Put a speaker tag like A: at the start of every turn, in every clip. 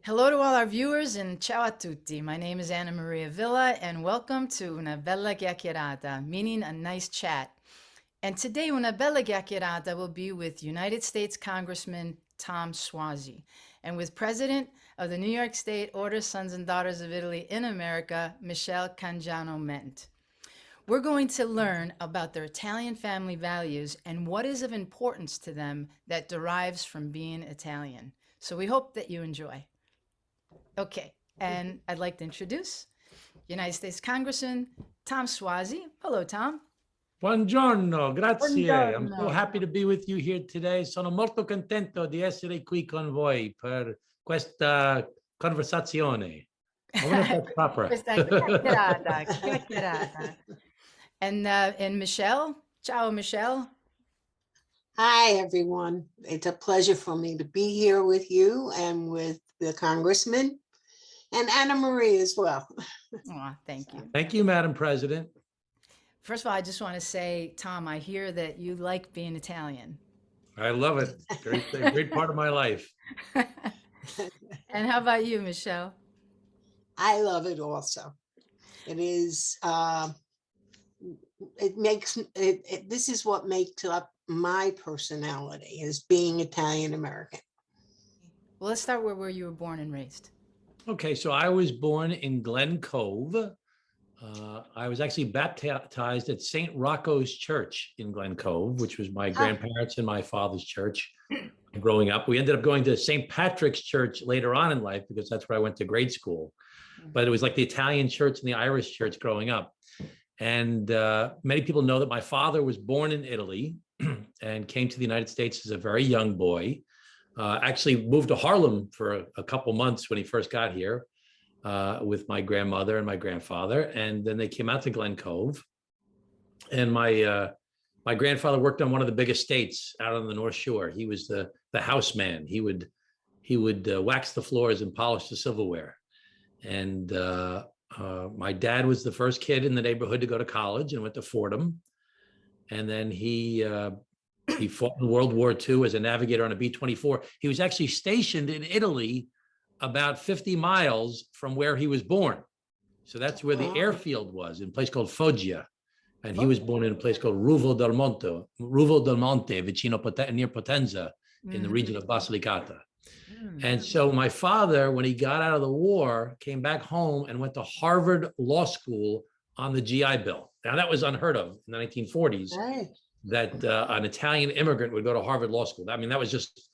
A: Hello to all our viewers and ciao a tutti. My name is Anna Maria Villa and welcome to Una Bella Chiacchierata, meaning a nice chat. And today Una Bella Chiacchierata will be with United States Congressman Tom Suozzi and with President of the New York State Order Sons and Daughters of Italy in America, Michele Cangiano Mente. We're going to learn about their Italian family values and what is of importance to them that derives from being Italian. So we hope that you enjoy. Okay, and I'd like to introduce United States Congressman Tom Suozzi. Hello, Tom.
B: Buongiorno, grazie. I'm so
A: Buongiorno.
B: happy to be with you here today. Sono molto contento di essere qui con voi per questa conversazione. I wonder if that's proper.
A: Questa chiacchierata, chiacchierata. And Michele. Ciao, Michele.
C: Hi, everyone. It's a pleasure for me to be here with you and with the Congressman and Anna Marie as well.
A: Oh, thank you.
B: Thank you, Madam President.
A: First of all, I just want to say, Tom, I hear that you like being Italian.
B: I love it. Great part of my life.
A: And how about you, Michele?
C: I love it also. It is, this is what makes up my personality, is being Italian American.
A: Well, let's start where you were born and raised.
B: Okay, so I was born in Glen Cove. I was actually baptized at St. Rocco's Church in Glen Cove, which was my grandparents and my father's church growing up. We ended up going to St. Patrick's Church later on in life because that's where I went to grade school. But it was like the Italian church and the Irish church growing up. And many people know that my father was born in Italy and came to the United States as a very young boy. Actually moved to Harlem for a couple months when he first got here with my grandmother and my grandfather. And then they came out to Glen Cove. And my grandfather worked on one of the big estates out on the North Shore. He was the house man. He would wax the floors and polish the silverware. And my dad was the first kid in the neighborhood to go to college and went to Fordham. And then he fought in World War II as a navigator on a B-24. He was actually stationed in Italy about 50 miles from where he was born. So that's where the airfield was, in a place called Foggia. And he was born in a place called Ruvo del Monte, vicino near Potenza, in the region of Basilicata. And so my father, when he got out of the war, came back home and went to Harvard Law School on the GI Bill. Now that was unheard of in the 1940s. Right. That an Italian immigrant would go to Harvard Law School. I mean, that was just,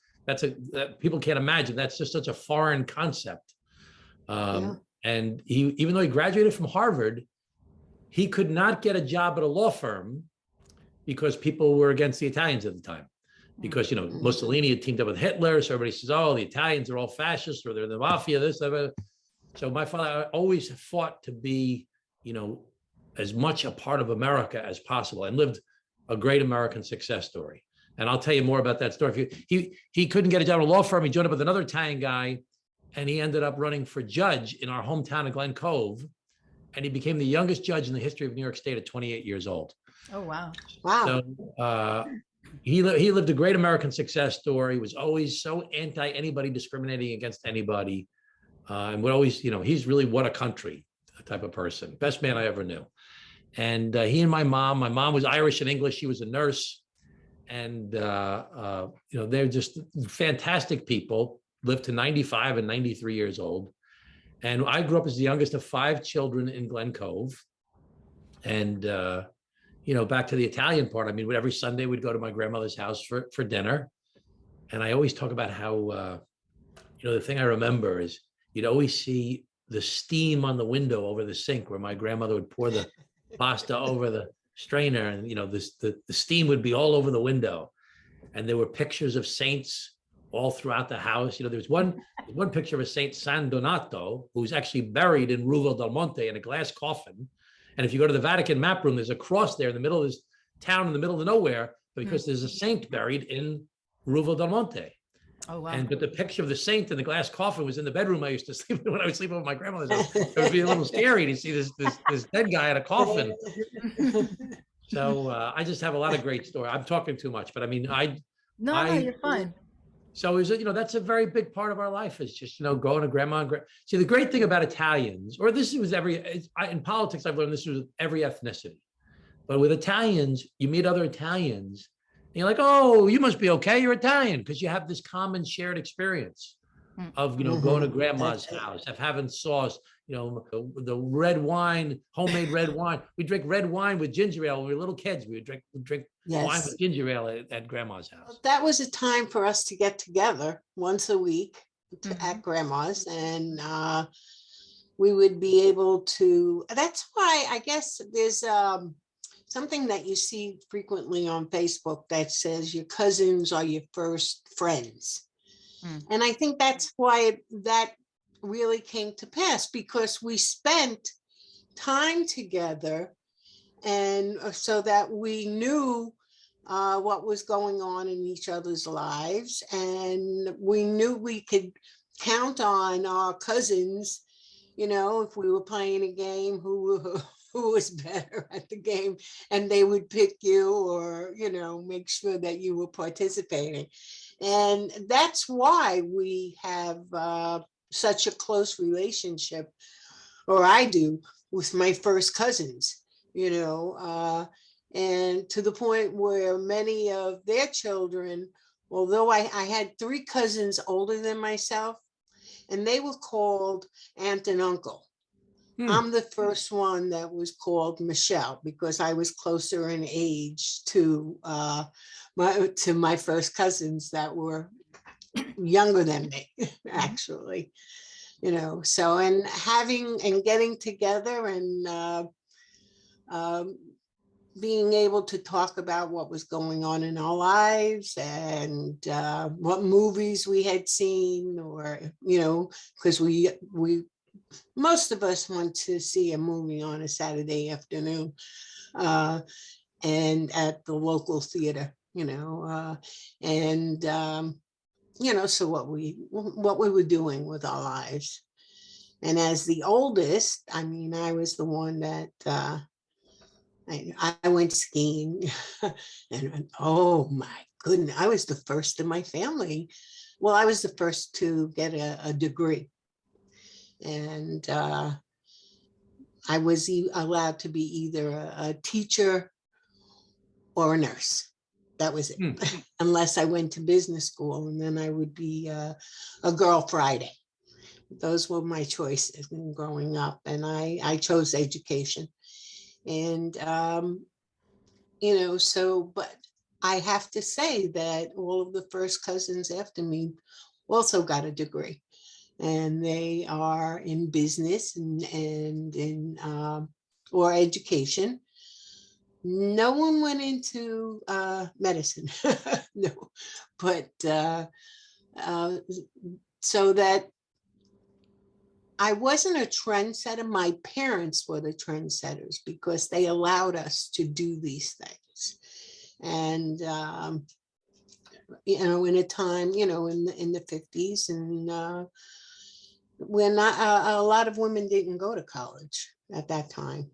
B: people can't imagine. That's just such a foreign concept. And even though he graduated from Harvard, he could not get a job at a law firm because people were against the Italians at the time. Because, you know, Mussolini had teamed up with Hitler. So everybody says, oh, the Italians are all fascists or they're the mafia, this, that. So my father always fought to be, you know, as much a part of America as possible and lived a great American success story. And I'll tell you more about that story. He couldn't get a job at a law firm. He joined up with another Italian guy and he ended up running for judge in our hometown of Glen Cove. And he became the youngest judge in the history of New York State at 28 years old.
A: Oh, wow.
C: Wow.
B: So he lived a great American success story, was always so anti anybody discriminating against anybody. And would always, you know, he's really what a country type of person. Best man I ever knew. And he and my mom was Irish and English. She was a nurse. And, you know, they're just fantastic people, lived to 95 and 93 years old. And I grew up as the youngest of 5 children in Glen Cove. And, you know, back to the Italian part, I mean, every Sunday we'd go to my grandmother's house for dinner. And I always talk about how, you know, the thing I remember is you'd always see the steam on the window over the sink where my grandmother would pour the pasta over the strainer. And, you know, the steam would be all over the window. And there were pictures of saints all throughout the house. You know, there's one picture of a Saint San Donato, who's actually buried in Ruvo del Monte in a glass coffin. And if you go to the Vatican map room, there's a cross there in the middle of this town in the middle of nowhere, because there's a saint buried in Ruvo del Monte. Oh, wow. But the picture of the saint in the glass coffin was in the bedroom I used to sleep in when I was sleeping with my grandmother's house. It would be a little scary to see this dead guy in a coffin. So I just have a lot of great stories. I'm talking too much, but I mean,
A: No, you're fine.
B: So is it, that's a very big part of our life is just, going to grandma and see, the great thing about Italians, or this was in politics, I've learned this was every ethnicity, but with Italians, you meet other Italians and you're like, oh, you must be okay. You're Italian because you have this common shared experience of, going to grandma's house, of having sauce, the red wine, homemade red wine. We drink red wine with ginger ale when we were little kids. We would drink wine with ginger ale at grandma's house.
C: That was a time for us to get together once a week at grandma's, and we would be able to, that's why I guess there's something that you see frequently on Facebook that says your cousins are your first friends. And I think that's why that really came to pass, because we spent time together, and so that we knew what was going on in each other's lives, and we knew we could count on our cousins, if we were playing a game, who was better at the game, and they would pick you, or make sure that you were participating. And that's why we have such a close relationship, or I do, with my first cousins, and to the point where many of their children, although I had 3 cousins older than myself, and they were called aunt and uncle. I'm the first one that was called Michele because I was closer in age to my first cousins that were younger than me, actually. So, and having and getting together and being able to talk about what was going on in our lives and what movies we had seen, or because we most of us went to see a movie on a Saturday afternoon and at the local theater, so what we were doing with our lives. And as the oldest, I was the one that I went skiing and oh my goodness, I was the first in my family. Well, I was the first to get a degree. And I was allowed to be either a teacher or a nurse. That was it, unless I went to business school, and then I would be a girl Friday. Those were my choices in growing up, and I chose education. And, but I have to say that all of the first cousins after me also got a degree. And they are in business and in or education. No one went into medicine, no, but so that I wasn't a trendsetter. My parents were the trendsetters because they allowed us to do these things. And in a time, in the 50s, and when a lot of women didn't go to college at that time,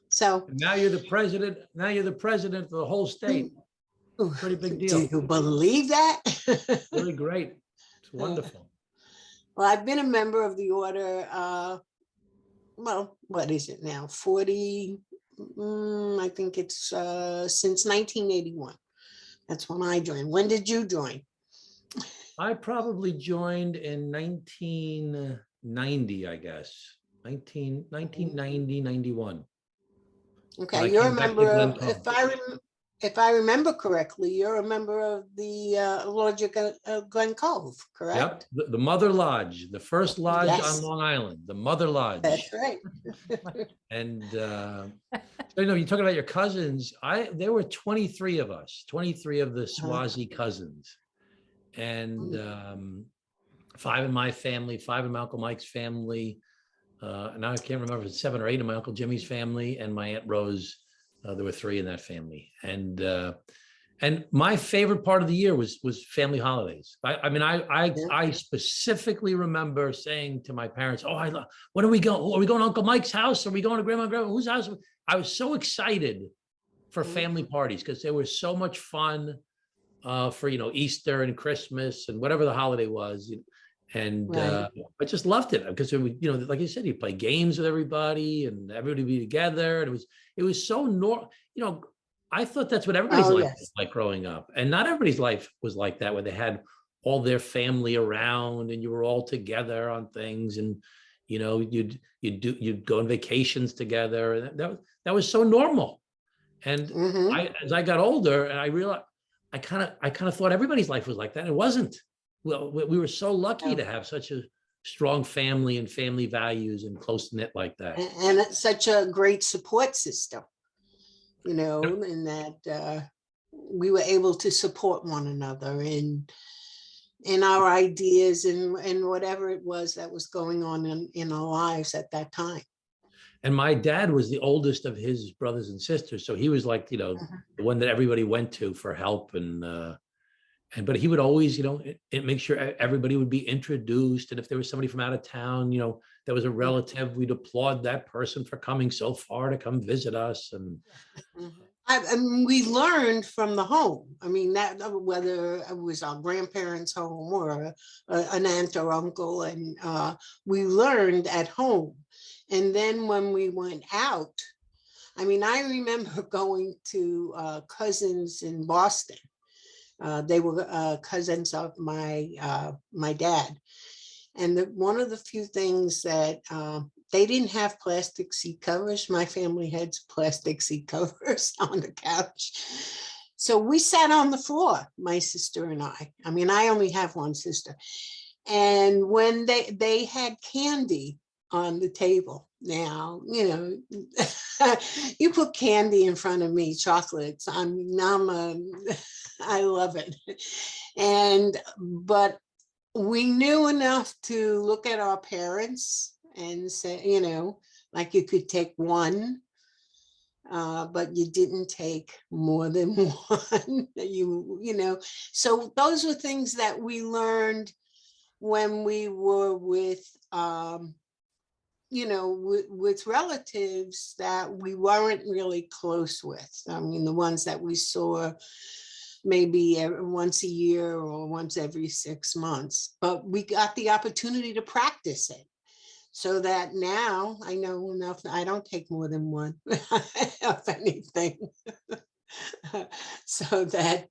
C: So
B: now you're the president. Now you're the president of the whole state. Pretty big deal.
C: Do you believe that?
B: Really great. It's wonderful.
C: Well, I've been a member of the order. Well, what is it now? 40. I think it's since 1981. That's when I joined. When did you join?
B: I probably joined in 1990, I guess. 1990, 91.
C: Okay, you're a member of, if I remember correctly, you're a member of the Lodge of Glen Cove, correct?
B: Yep, the Mother Lodge, the first lodge on Long Island, the Mother Lodge.
C: That's right.
B: And you're talking about your cousins. There were 23 of us, 23 of the Suozzi cousins, and 5 in my family, 5 in my Uncle Mike's family. Now I can't remember if it's 7 or 8 in my Uncle Jimmy's family, and my Aunt Rose. There were 3 in that family, and my favorite part of the year was family holidays. I specifically remember saying to my parents, "Oh, when are we going? Are we going to Uncle Mike's house? Are we going to Grandma and Grandma? Whose house?" I was so excited for family parties because they were so much fun. for, Easter and Christmas and whatever the holiday was. And
C: Right.
B: I just loved it because it was, like you said, you play games with everybody and everybody would be together. And it was so normal. I thought that's what everybody's
C: Oh,
B: life was
C: yes.
B: like growing up. And not everybody's life was like that, where they had all their family around and you were all together on things. And, you'd go on vacations together. And that was so normal. And
C: Hmm.
B: as I got older, and I realized I kind of thought everybody's life was like that. It wasn't. Well, we were so lucky to have such a strong family and family values and close knit like that.
C: And it's such a great support system, in that we were able to support one another in our ideas and whatever it was that was going on in our lives at that time.
B: And my dad was the oldest of his brothers and sisters, so he was like,
C: Mhm.
B: the one that everybody went to for help. But he would always, make sure everybody would be introduced. And if there was somebody from out of town, that was a relative, we'd applaud that person for coming so far to come visit us. And
C: Mhm. I mean, we learned from the home. I mean, that whether it was our grandparents' home or an aunt or uncle, and we learned at home. And then when we went out, I mean, I remember going to cousins in Boston. They were cousins of my dad. And one of the few things that they didn't have plastic seat covers. My family had plastic seat covers on the couch. So we sat on the floor, my sister and I. I mean, I only have one sister. And when they had candy on the table. Now, you put candy in front of me, chocolates. I love it. But we knew enough to look at our parents and say, like you could take one, but you didn't take more than one. So those were things that we learned when we were with with relatives that we weren't really close with. I mean, the ones that we saw maybe once a year or once every 6 months, but we got the opportunity to practice it. So that now I know enough, I don't take more than one of anything. So that,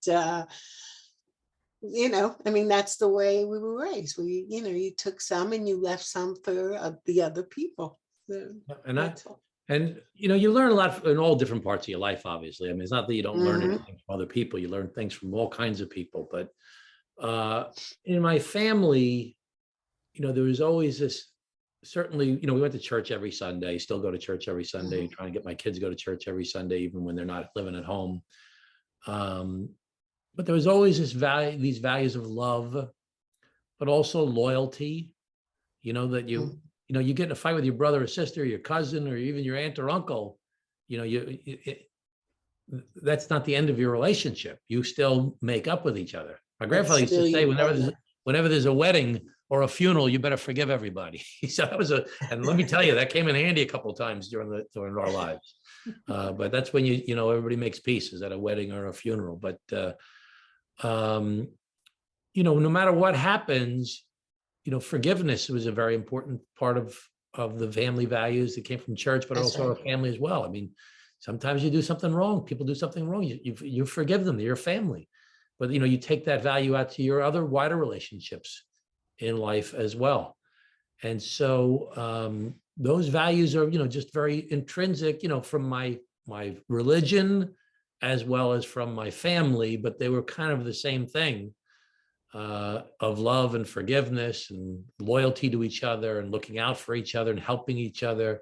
C: I mean, that's the way we were raised. You took some and you left some for the other people.
B: and I
C: That's all.
B: and you learn a lot in all different parts of your life. Obviously, I mean, it's not that you don't learn
C: Mhm.
B: anything from other people. You learn things from all kinds of people. But in my family, there was always this. Certainly, we went to church every Sunday. Still go to church every Sunday.
C: Mhm.
B: Trying to get my kids to go to church every Sunday, even when they're not living at home. Um, but there was always these values of love, but also loyalty. That you get in a fight with your brother or sister, your cousin, or even your aunt or uncle. That's not the end of your relationship. You still make up with each other. My
C: It's
B: grandfather used to
C: still
B: say,
C: your
B: whenever
C: brother.
B: there's a wedding or a funeral, you better forgive everybody. So and let me tell you, that came in handy a couple of times during our lives. But that's when everybody makes peace, is at a wedding or a funeral. But no matter what happens, forgiveness was a very important part of the family values that came from church, but
C: That's
B: also
C: right.
B: our family as well. I mean, sometimes you do something wrong, people do something wrong, you forgive them, they're your family. But you take that value out to your other wider relationships in life as well. And so those values are just very intrinsic, from my religion as well as from my family, but they were kind of the same thing, of love and forgiveness and loyalty to each other and looking out for each other and helping each other.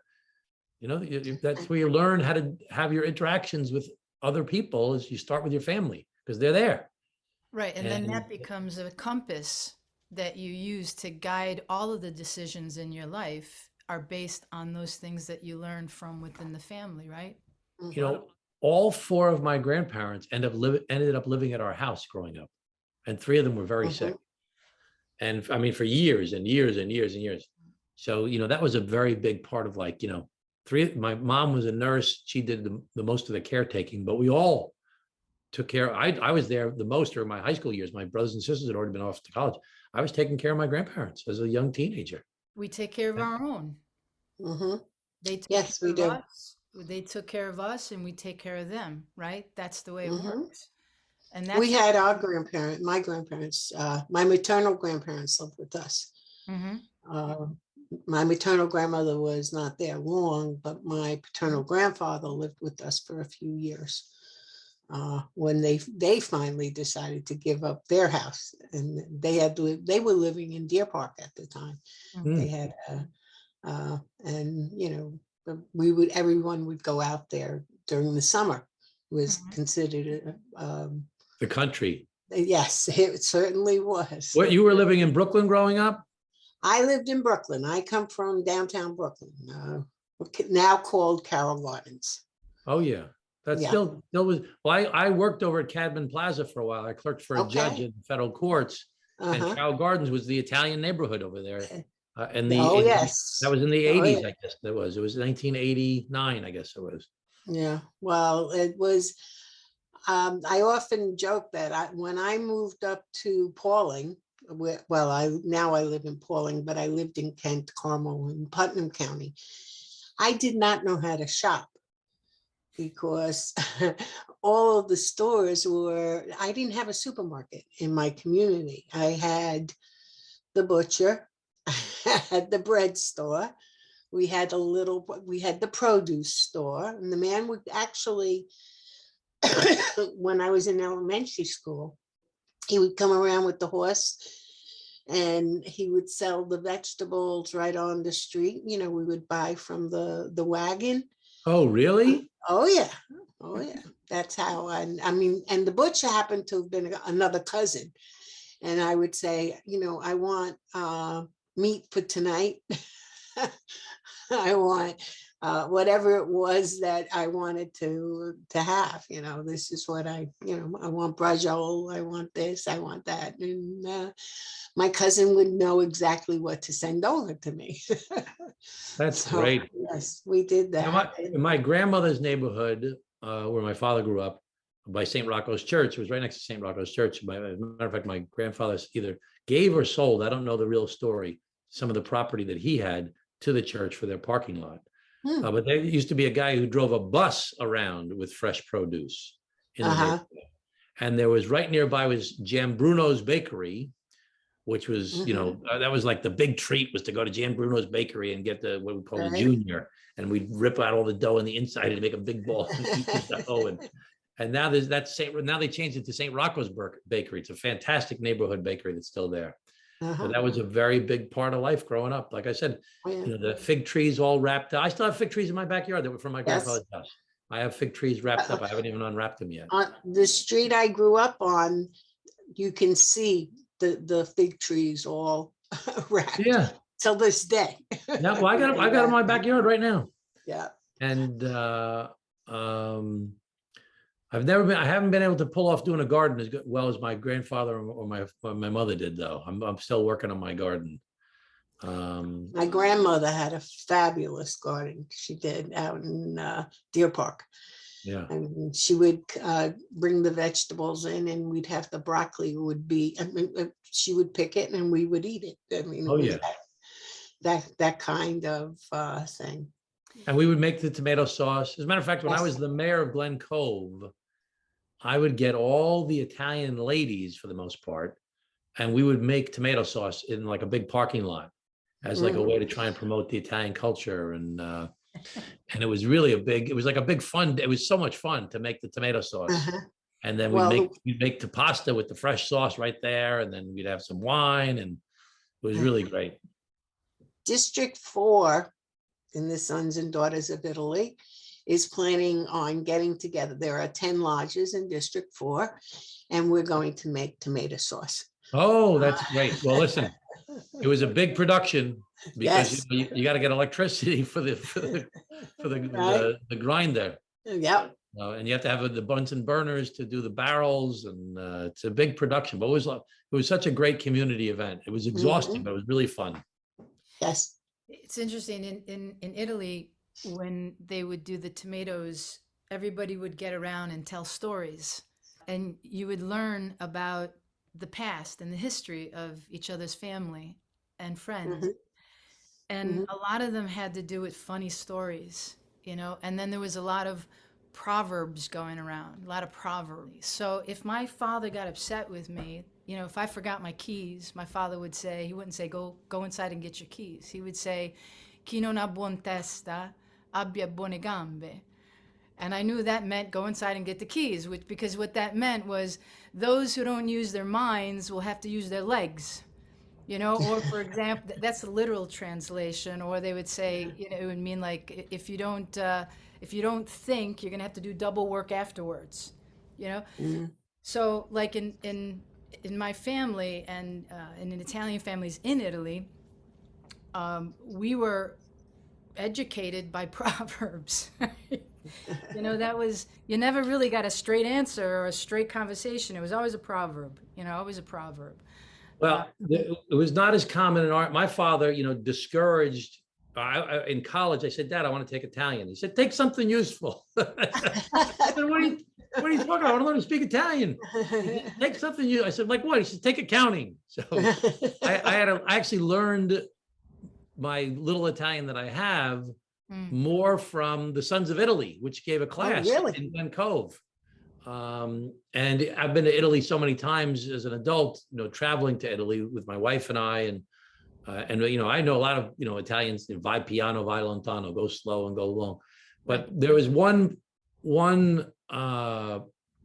B: That's where you learn how to have your interactions with other people, is you start with your family because they're there.
A: Right. And then
B: And
A: that becomes a compass that you use to guide all of the decisions in your life are based on those things that you learned from within the family, right?
B: you
C: Mhm.
B: know, all four of my grandparents ended up living at our house growing up, and three of them were very sick.
C: Mhm.
B: And I mean, for years and years and years and years. So, that was a very big part of, like, my mom was a nurse. She did the most of the caretaking, but we all took care. I was there the most during my high school years. My brothers and sisters had already been off to college. I was taking care of my grandparents as a young teenager.
A: We take care of our own.
C: Hmm.
A: They took
C: Yes,
A: care
C: we
A: of
C: do.
A: us. They took care of us, and we take care of them. Right? That's the way it
C: Hmm.
A: works. And
C: We
A: that's.
C: had my grandparents, my maternal grandparents lived with us.
A: Mhm.
C: Uh, my maternal grandmother was not there long, but my paternal grandfather lived with us for a few years. When they finally decided to give up their house, and they were living in Deer Park at the time. They
A: Mhm.
C: had and everyone would go out there during the summer. It was
A: Mhm.
C: considered
B: The country.
C: yes, it certainly was.
B: What, you were living in Brooklyn growing up?
C: I lived in Brooklyn. I come from downtown Brooklyn, now called Carroll Gardens.
B: Oh yeah. That's
C: Yeah.
B: still was. Well, I worked over at Cadman Plaza for a while. I clerked for a judge
C: Okay.
B: in federal courts, and
C: Uh-huh.
B: Carroll Gardens was the Italian neighborhood over there.
C: Oh,
B: That
C: yes.
B: was in the
C: Oh,
B: 80s,
C: yeah.
B: I guess that was. It was 1989, I guess it was.
C: Yeah. Well, it was, I often joke that when I moved up to Pauling, well, I live in Pauling, but I lived in Kent, Carmel, and Putnam County. I did not know how to shop because all of the stores I didn't have a supermarket in my community. I had the butcher, I had the bread store. We had the produce store, and the man would actually, when I was in elementary school, he would come around with the horse and he would sell the vegetables right on the street. We would buy from the wagon.
B: Oh, really?
C: Oh yeah. Oh yeah. That's how I mean, and the butcher happened to have been another cousin. And I would say, I want meat for tonight. I want whatever it was that I wanted to have. This is what I want brajol, I want this, I want that. And my cousin would know exactly what to send over to me.
B: That's
C: So
B: great.
C: yes, we did that.
B: In my grandmother's neighborhood, where my father grew up, by St. Rocco's Church, it was right next to St. Rocco's Church. As a matter of fact, my grandfather either gave or sold, I don't know the real story, some of the property that he had to the church for their parking lot.
C: Hmm.
B: But there used to be a guy who drove a bus around with fresh produce in the
C: Uh-huh.
B: neighborhood. And there was right nearby was Jam Bruno's Bakery, which was,
C: Mhm.
B: that was like the big treat, was to go to Jan Bruno's Bakery and get what we call the
C: Right.
B: junior. And we'd rip out all the dough on the inside and make a big ball and eat the dough. And now now they changed it to St. Rocco's Bakery. It's a fantastic neighborhood bakery that's still there.
C: Uh-huh.
B: But that was a very big part of life growing up. Like I said,
C: Oh, yeah.
B: the fig trees all wrapped up. I still have fig trees in my backyard that were from my
C: Yes.
B: grandfather's house. I have fig trees wrapped up. I haven't even unwrapped them yet.
C: On the street I grew up on, you can see the fig trees all wrapped
B: Yeah.
C: till this day.
B: Yeah. Well, I got them in my backyard right now.
C: Yeah.
B: And I haven't been able to pull off doing a garden as well as my grandfather or my mother did, though. I'm still working on my garden.
C: My grandmother had a fabulous garden. She did out in Deer Park.
B: Yeah.
C: And she would bring the vegetables in, and we'd have the broccoli she would pick it and we would eat it. I mean,
B: Oh,
C: it was
B: yeah.
C: that kind of thing.
B: And we would make the tomato sauce. As a matter of fact, when I was
C: Yes.
B: the mayor of Glen Cove, I would get all the Italian ladies for the most part, and we would make tomato sauce in like a big parking lot as like a way to try and promote the Italian culture. And it was really it was like a big fun. It was so much fun to make the tomato sauce.
C: Uh-huh.
B: And then
C: Well,
B: we'd make the pasta with the fresh sauce right there. And then we'd have some wine, and it was really great.
C: District 4 in the Sons and Daughters of Italy is planning on getting together. There are 10 lodges in District 4, and we're going to make tomato sauce.
B: Oh, that's great. Well, listen, it was a big production because
C: Yes.
B: you got to get electricity for the
C: Right.
B: the grinder.
C: Yep.
B: And you have to have the Bunsen burners to do the barrels, and it's a big production. But it was such a great community event. It was exhausting, but it was really fun.
C: Yes.
A: It's interesting in Italy, when they would do the tomatoes, everybody would get around and tell stories. and you would learn about the past and the history of each other's family and friends.
C: Mhm,
A: And
C: mhm.
A: a lot of them had to do with funny stories, you know, and then there was a lot of proverbs going around, a lot of proverbs. So if my father got upset with me, you know, if I forgot my keys, my father would say, he wouldn't say, go inside and get your keys. He would say, chi non ha buon testa, abbia buone gambe. And I knew that meant go inside and get the keys, which, because what that meant was those who don't use their minds will have to use their legs, you know. Or for example, that's the literal translation. Or they would say, you know, it would mean like if you don't think, you're gonna have to do double work afterwards, you know.
C: Mhm.
A: So like in my family and in Italian families in Italy, we were educated by proverbs. You know, that was, you never really got a straight answer or a straight conversation. It was always a proverb, you know, always a proverb.
B: Well, it was not as common in art. My father, discouraged. In college, I said, Dad, I want to take Italian. He said, take something useful. I said, what are you talking about? I want to learn to speak Italian. He said, take something new. I said, like what? He said, take accounting. So I actually learned my little Italian that I have
A: Mm.
B: more from the Sons of Italy, which gave a
C: Oh,
B: class
C: really?
B: in Glen Cove. And I've been to Italy so many times as an adult, traveling to Italy with my wife and I, and I know a lot of Italians, vai piano, vai lontano, go slow and go long. But
A: Right.
B: there was one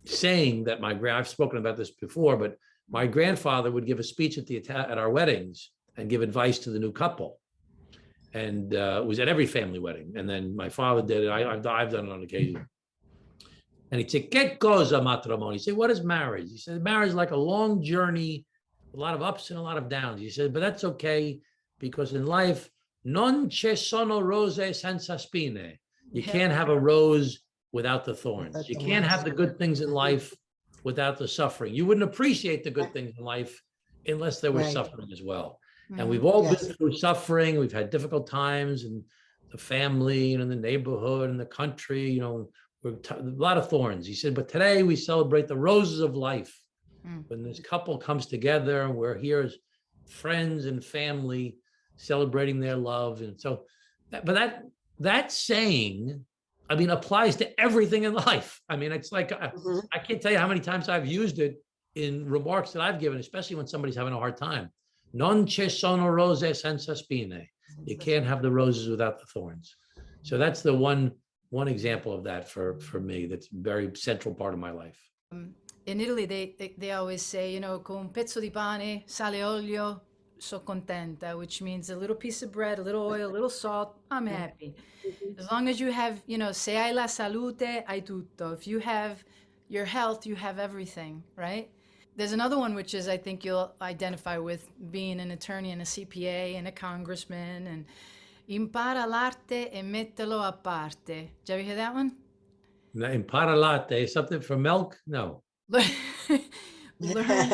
B: saying that I've spoken about this before, but my grandfather would give a speech at our weddings and give advice to the new couple, and it was at every family wedding. And then my father did it. I've done it on occasion. And he'd say, "Che cosa matrimonio?" He said, "What is marriage?" He said, "Marriage is like a long journey, a lot of ups and a lot of downs." He said, "But that's okay, because in life, non ci sono rose senza spine." You
A: Yeah.
B: can't have a rose without the thorns.
C: Without
B: You
C: the
B: can't have
C: ones.
B: the good things in life without the suffering. You wouldn't appreciate the good things in life unless there was
C: Right.
B: suffering as well. And
A: Mhm.
B: we've all been
C: Yes.
B: through suffering. We've had difficult times in the family and in the neighborhood and the country, a lot of thorns. He said, but today we celebrate the roses of life.
A: Mm.
B: When this couple comes together and we're here as friends and family celebrating their love. And so, that saying, I mean, applies to everything in life. I mean, it's like,
C: Mhm.
B: I can't tell you how many times I've used it in remarks that I've given, especially when somebody's having a hard time. Non ci sono rose senza spine. You can't have the roses without the thorns. So that's the one example of that for me. That's a very central part of my life.
A: In Italy, they always say, you know, con un pezzo di pane, sale e olio, so contenta, which means a little piece of bread, a little oil, a little salt, I'm happy.
C: Mhm.
A: As long as you have, you know, se hai la salute, hai tutto. If you have your health, you have everything, right? There's another one which is, I think you'll identify with, being an attorney and a CPA and a congressman, and impara l'arte e mettelo a parte. Did you ever hear that one?
B: Impara latte, something for milk? No.
A: learn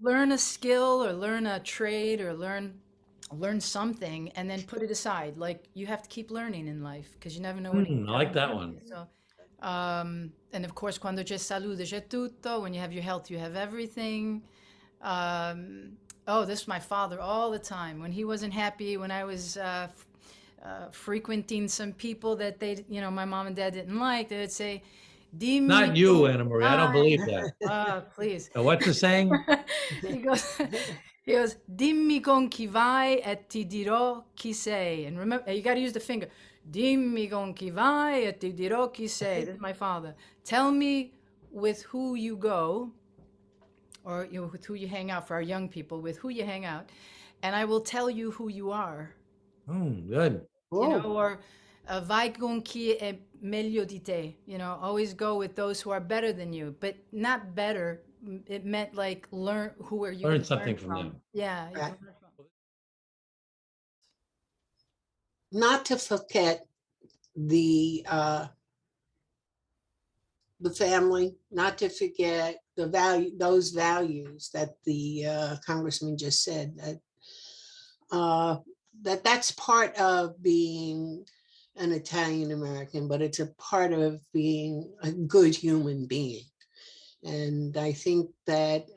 A: learn a skill or learn a trade or learn something and then put it aside. Like, you have to keep learning in life because you never know when
B: I like that one.
A: so and of course, quando c'è salute c'è tutto. When you have your health, you have everything. Oh, this is my father all the time. When he wasn't happy, when I was frequenting some people that my mom and dad didn't like, they would say, dimmi
B: Not you,
A: con
B: Anna Maria. I don't
A: chi
B: believe that.
A: vai. Please.
B: What's the saying?
A: he goes, he goes, dimmi con chi vai e ti dirò chi sei. And remember, you got to use the finger. Dimmi con chi vai e ti dirò chi sei. This is my father. Tell me with who you go, or with who you hang out, for our young people, with who you hang out, and I will tell you who you are.
B: Good.
C: Oh,
A: Or vai con chi è meglio di te. Always go with those who are better than you, but not better. It meant like learn, who are you going
B: Learn
A: to
B: something
A: learn
B: from
A: from?
B: them.
A: Yeah, you
C: right.
A: can learn from.
C: Not to forget the family, not to forget those values that the congressman just said, uh, that's part of being an Italian American, but it's a part of being a good human being. And I think that's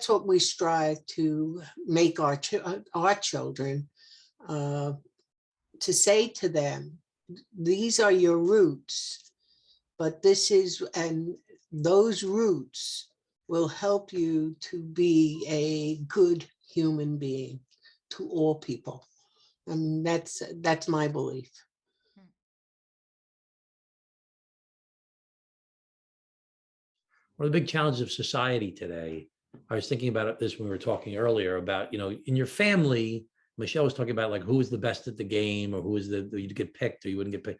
C: what we strive to make our children, to say to them, these are your roots, but those roots will help you to be a good human being to all people. I mean, that's my belief.
B: One of the big challenges of society today, I was thinking about this when we were talking earlier about, in your family, Michele was talking about like who was the best at the game, or who was you'd get picked or you wouldn't get picked.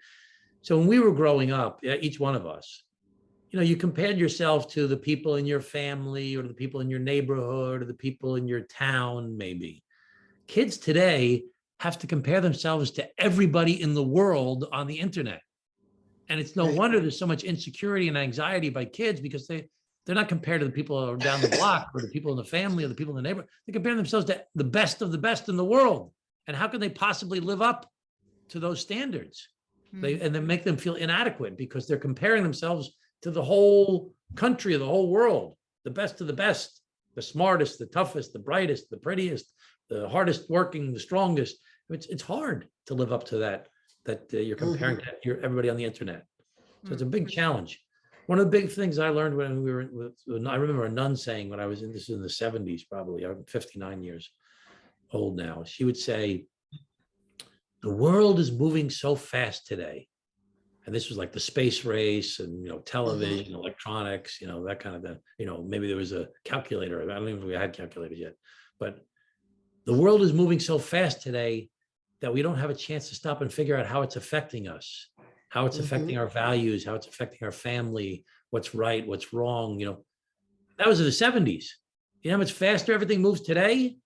B: So when we were growing up, each one of us, you compared yourself to the people in your family or the people in your neighborhood or the people in your town, maybe. Kids today have to compare themselves to everybody in the world on the internet. And it's no wonder there's so much insecurity and anxiety by kids, because they're not compared to the people down the block or the people in the family or the people in the neighborhood. They compare themselves to the best of the best in the world. And how can they possibly live up to those standards? And then make them feel inadequate because they're comparing themselves to the whole country, the whole world, the best of the best, the smartest, the toughest, the brightest, the prettiest, the hardest working, the strongest. It's hard to live up to that you're comparing to everybody on the internet. So it's a big challenge. One of the big things I learned when we were, I remember a nun saying when I was this is in the 70s, probably, I'm 59 years old now. She would say, the world is moving so fast today. And this was like the space race and, television, electronics, that kind of maybe there was a calculator. I don't even know if we had calculators yet, but the world is moving so fast today that we don't have a chance to stop and figure out how it's affecting us, how it's affecting our values, how it's affecting our family, what's right, what's wrong. That was in the 70s. You know how much faster everything moves today?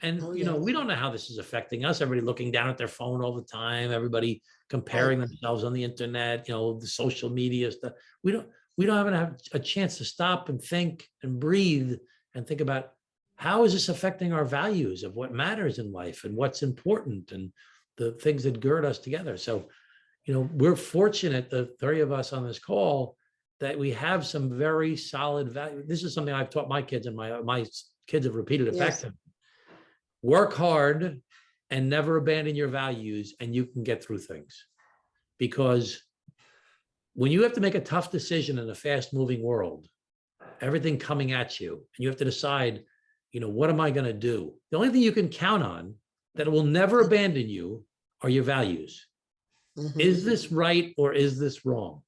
B: And, we don't know how this is affecting us. Everybody looking down at their phone all the time, everybody comparing themselves on the internet, the social media stuff. We don't even have a chance to stop and think and breathe and think about, how is this affecting our values of what matters in life and what's important and the things that gird us together? So, we're fortunate, the three of us on this call, that we have some very solid value. This is something I've taught my kids, and my kids have repeated it back to me. Work hard and never abandon your values, and you can get through things. Because when you have to make a tough decision in a fast-moving world, everything coming at you, and you have to decide, what am I going to do? The only thing you can count on that will never abandon you are your values. Is this right or is this wrong?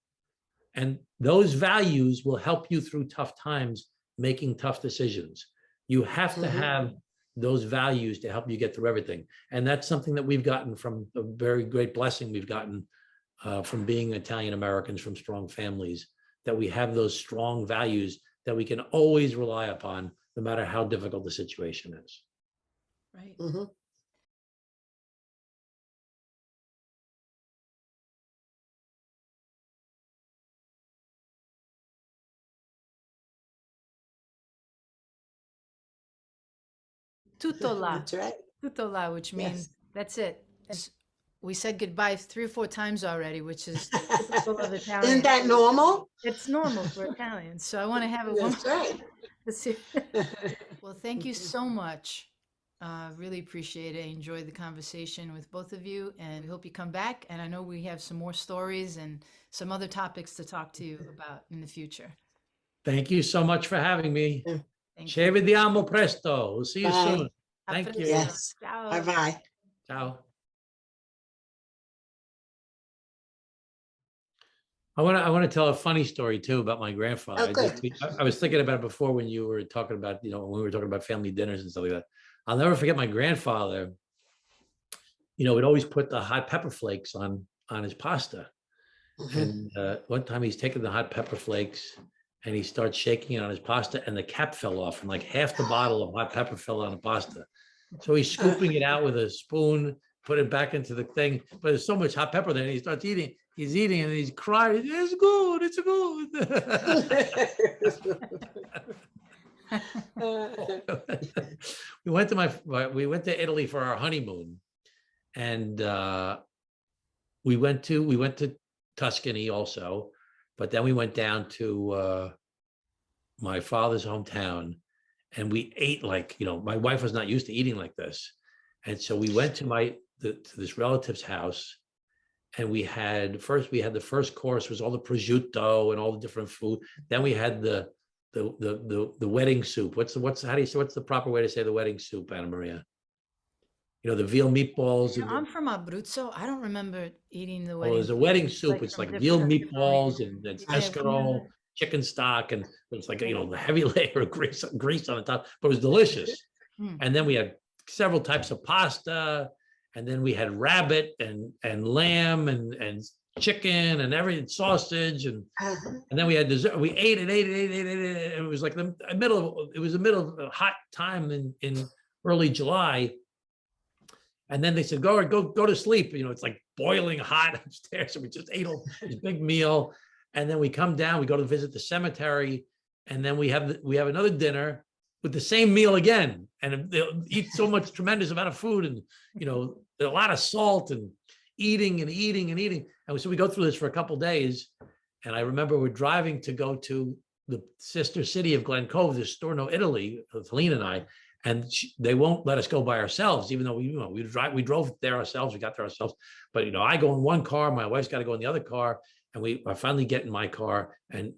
B: And those values will help you through tough times, making tough decisions. You have to have those values to help you get through everything. And that's something that we've gotten from a very great blessing we've gotten from being Italian Americans from strong families, that we have those strong values that we can always rely upon, no matter how difficult the situation is.
A: Right. Tutto là.
C: That's right.
A: Tutto là, which means that's it. We said goodbye 3 or 4 times already, which is typical of Italian.
C: Isn't that normal?
A: It's normal for Italians. So I want to have it one.
C: That's right.
A: Let's see. Well, thank you so much. Really appreciate it. I enjoyed the conversation with both of you, and we hope you come back. And I know we have some more stories and some other topics to talk to you about in the future.
B: Thank you so much for having me.
A: Thank
B: Ci vediamo presto. We'll see you
C: Bye.
B: soon. Thank you.
C: Yes.
A: Ciao.
C: Bye-bye.
B: Ciao. I want to tell a funny story too about my grandfather.
C: Oh, good.
B: I was thinking about it before when you were talking about, when we were talking about family dinners and stuff like that. I'll never forget my grandfather. He'd always put the hot pepper flakes on his pasta. And one time he's taking the hot pepper flakes and he starts shaking it on his pasta, and the cap fell off, and like half the bottle of hot pepper fell on the pasta. So he's scooping it out with a spoon, put it back into the thing, but there's so much hot pepper there, and he starts eating. He's eating and he's crying. It's good. It's good. We went to Italy for our honeymoon, and we went to Tuscany also. But then we went down to my father's hometown, and we ate like, my wife was not used to eating like this. And so we went to this relative's house, and we had the first course was all the prosciutto and all the different food. Then we had the wedding soup. What's the proper way to say the wedding soup, Anna Maria? The veal meatballs.
A: I'm from Abruzzo. I don't remember eating the
B: Oh,
A: wedding.
B: there's a wedding soup. It's
A: from
B: like veal
A: different
B: meatballs and it's
A: Yeah,
B: escarole, chicken stock, and it's like, the heavy layer of grease on the top, but it was delicious.
A: Mm.
B: And then we had several types of pasta, and then we had rabbit and lamb and chicken and everything, sausage, and then we had dessert. We ate it. It was like the middle of a hot time in early July. And then they said, go to sleep. It's like boiling hot upstairs. So we just ate this big meal. And then we come down, we go to visit the cemetery. And then we have another dinner with the same meal again. And they'll eat so much tremendous amount of food, and, a lot of salt, and eating. And so we go through this for a couple of days. And I remember we're driving to go to the sister city of Glen Cove, this Storno, Italy, with Helene and I. And they won't let us go by ourselves, even though we drove there ourselves. We got there ourselves. But I go in one car, my wife's got to go in the other car, and I finally get in my car, and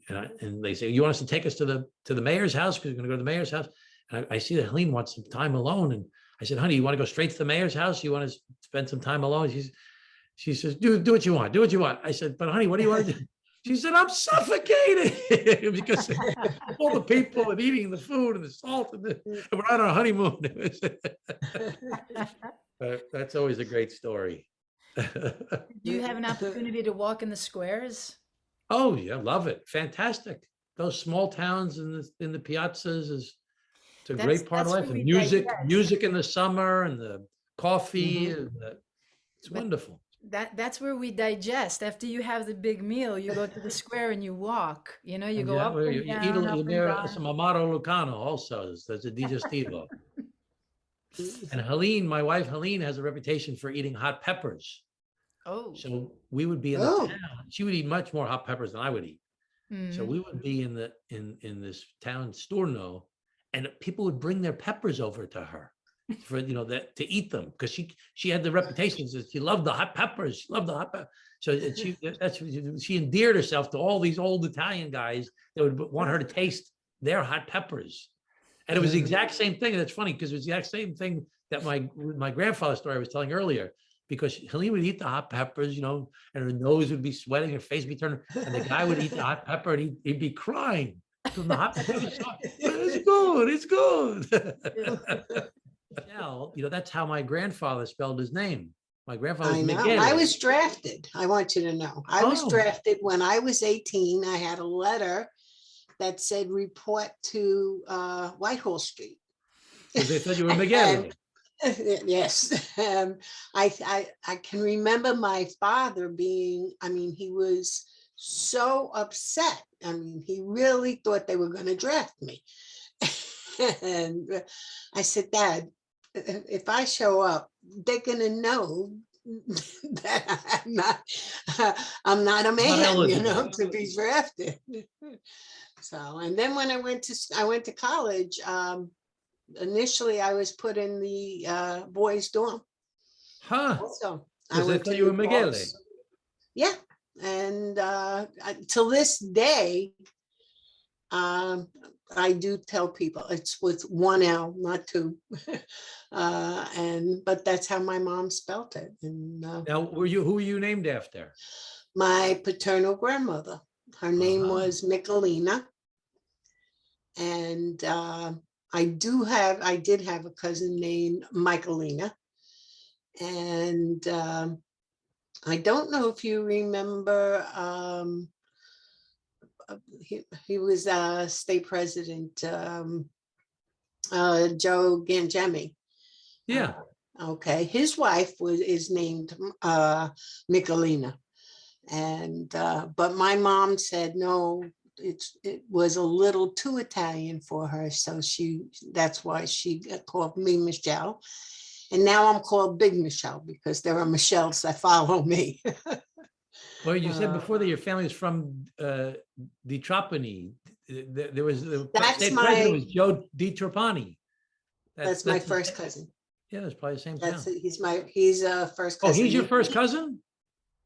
B: they say, "You want us to take us to the mayor's house, because we're going to go to the mayor's house?" And I see that Helene wants some time alone, and I said, "Honey, you want to go straight to the mayor's house? You want to spend some time alone?" She says, "Do what you want. Do what you want." I said, "But honey, what do you want to do?" She said, "I'm suffocating," because all the people and eating the food and the salt, and we're on our honeymoon. That's always a great story.
A: Do you have an opportunity to walk in the squares?
B: Oh yeah, love it. Fantastic. Those small towns in the piazzas it's a great part of life. And music in the summer, and the coffee, and it's wonderful.
A: That's where we digest. After you have the big meal, you go to the square and you walk. You go up and down,
B: You
A: up and
B: eat
A: down.
B: some amaro lucano also. There's a digestivo. And Helene, my wife Helene, has a reputation for eating hot peppers.
A: Oh.
B: So we would be in the town. She would eat much more hot peppers than I would eat. So we would be in this town, Storno, and people would bring their peppers over to her for to eat them, because she had the reputation that she loved the hot peppers. She loved the hot peppers. So she endeared herself to all these old Italian guys that would want her to taste their hot peppers. And it was the exact same thing. That's funny, because it was the exact same thing that my grandfather's story I was telling earlier. Because Helene would eat the hot peppers, and her nose would be sweating, her face would be turning, and the guy would eat the hot pepper, and he'd be crying from the hot pepper. It's good. Now, that's how my grandfather spelled his name. My grandfather was Michele.
C: I was drafted. I want you to know. I was drafted when I was 18. I had a letter that said report to Whitehall Street.
B: Because they thought you were Michele.
C: Yes. I can remember my father being, he was so upset. He really thought they were going to draft me. And I said, "Dad, if I show up, they're going to know that I'm not a man, to be drafted." So, and then when I went to college, initially I was put in the boys' dorm. So I went to you were Michele. Yeah. And till this day, I do tell people it's with one L, not two. But that's how my mom spelt it. And
B: now, who were you named after?
C: My paternal grandmother. Her name was Michelina. And I did have a cousin named Michaelina. And I don't know if you remember, he was state president, Joe Cangiano.
B: Yeah.
C: Okay. His wife is named Michelina. And but my mom said no, it was a little too Italian for her, so that's why she called me Michele. And now I'm called Big Michele because there are Michelles that follow me.
B: Well, you said
C: Uh,
B: before that your family is from Di Trapani. There was the
C: That's
B: state president
C: my,
B: was Joe Di Trapani.
C: that's my first cousin.
B: Yeah, it's probably the same
C: That's,
B: town.
C: he's a first
B: Oh,
C: cousin.
B: he's your first cousin?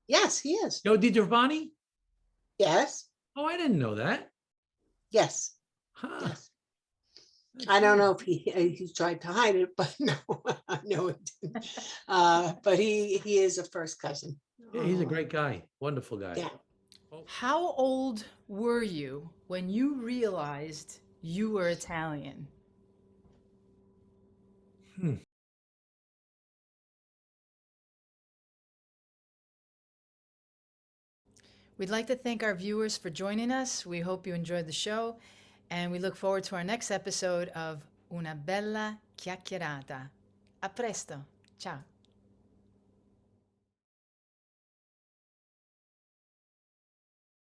C: Yes, he is.
B: Joe Di Trapani?
C: Yes,
B: Oh, I didn't know that.
C: yes,
B: Huh.
C: yes.
B: That's
C: I don't
B: weird.
C: know if he tried to hide it, but no, no, it didn't. But he is a first cousin.
B: Yeah, he's a great guy, wonderful guy.
C: Yeah.
B: Oh,
A: How old were you when you realized you were Italian?
B: hmm.
A: We'd like to thank our viewers for joining us. We hope you enjoyed the show, and we look forward to our next episode of Una Bella Chiacchierata. A presto. Ciao.